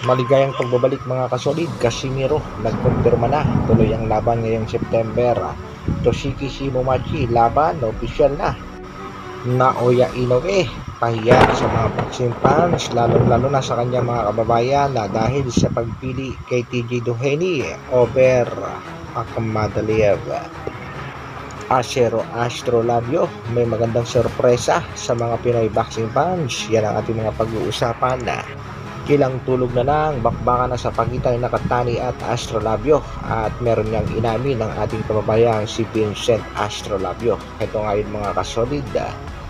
Maligayang pagbabalik mga kasolid, Casimiro nagkumpirma na tuloy ang laban ngayong September. Toshiki Shimomachi laban opisyal na. Naoya Inoue pahiya sa mga boxing fans lalo na sa kanyang mga kababayan dahil sa pagpili kay TJ Doheny over Akhmadaliev. Astrolabio may magandang sorpresa sa mga Pinoy boxing fans. Yan ang ating mga pag-uusapan na ilang tulog na lang, bakbakan na sa pagitan ng Nakatani at Astrolabio at meron niyang inamin ng ating kababayang si Vincent Astrolabio. Ito nga yun mga kasolid,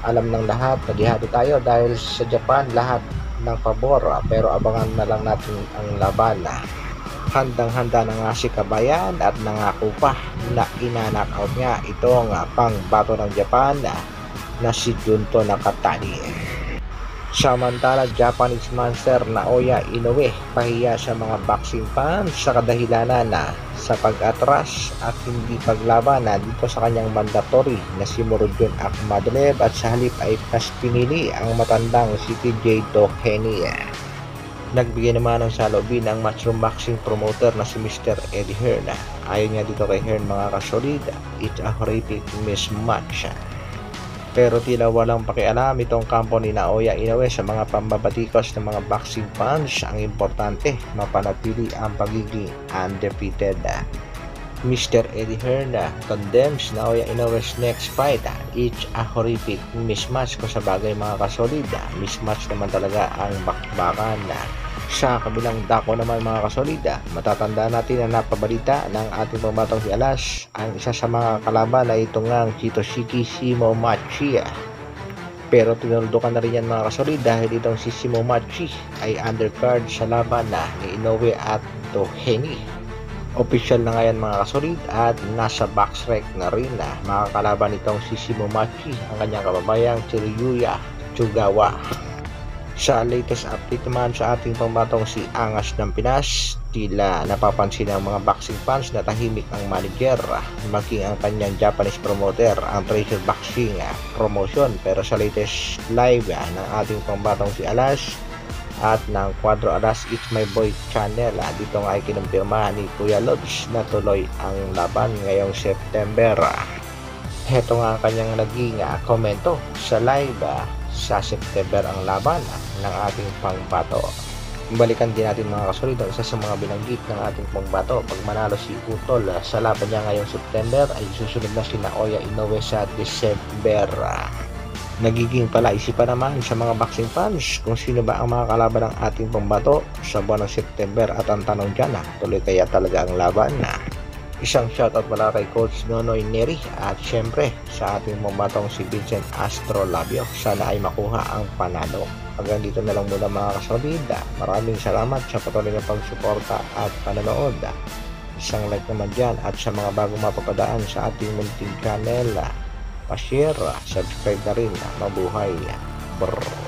alam ng lahat, nagihado tayo dahil sa Japan lahat ng pabor, pero abangan na lang natin ang laban. Handang-handa na nga si Kabayan at nangako pa na ina-knockout niya itong pang-bato ng Japan na si Junto Nakatani. Samantala, Japanese monster Naoya Inoue pahiya sa mga boxing fans sa kadahilanan sa pag-atras at hindi paglaban dito sa kanyang mandatory na si Murodjon Akhmadaliev at sa halip ay mas pinili ang matandang si TJ Doheny. Nagbigay naman ng salubin ang matchroom boxing promoter na si Mr. Eddie Hearn. Ayon nga dito kay Hearn mga kasolid, it's a horrific mismatch. Pero tila walang pakialam itong kampo ni Naoya Inoue sa mga pambabatikos ng mga boxing fans. Ang importante, mapanatili ang pagiging undefeated. Mr. Eddie Hearn condemns Naoya Inoue's next fight. It's a horrific mismatch. Kung sa bagay mga kasolid, mismatch naman talaga ang bakbakan. Sa kabilang dako naman mga kasolid, matatanda natin na napabalita ng ating pambatong si Alas. Ang isa sa mga kalaban ay itong ang Toshiki Shimomachi. Pero tinuldukan na rin yan mga kasolid dahil itong si Shimomachi ay undercard sa laban ni Inoue at Doheny. Official na ngayon mga kasolid at nasa box rec na rin makakalaban itong si Shimomachi ang kanyang kababayang si Ryuya Tsugawa. Sa latest update naman sa ating pambatong si Angas ng Pinas, tila napapansin ng mga boxing fans na tahimik ang manager maging ang kanyang Japanese promoter ang Treasure Boxing promotion. Pero sa latest live ng ating pambatong si Alas at ng Quadro Alas It's My Boy channel, dito nga ay kinumpirma ni Kuya Lods na tuloy ang laban ngayong September. Heto nga ang kanyang naging komento sa live. Sa September ang laban ng ating pangbato. Balikan din natin mga kasolid, isa sa mga binanggit ng ating pangbato, pag manalo si Utol sa laban niya ngayong September ay susunod na si Naoya Inoue sa December. Nagiging palaisipan naman sa mga boxing fans kung sino ba ang mga kalaban ng ating pambato sa buwan ng September at ang tanong dyan, tuloy kaya talaga ang laban na. Isang shoutout pala kay Coach Nonoy Neri at syempre sa ating pambatong si Vincent Astrolabio. Sana ay makuha ang panalo. Hanggang dito na lang muna mga kasolid. Maraming salamat sa patuloy na pagsuporta at panonood. Isang like naman dyan at sa mga bagong mapapadaan sa ating munting channel, pa-share, subscribe na rin. Mabuhay. Brrr.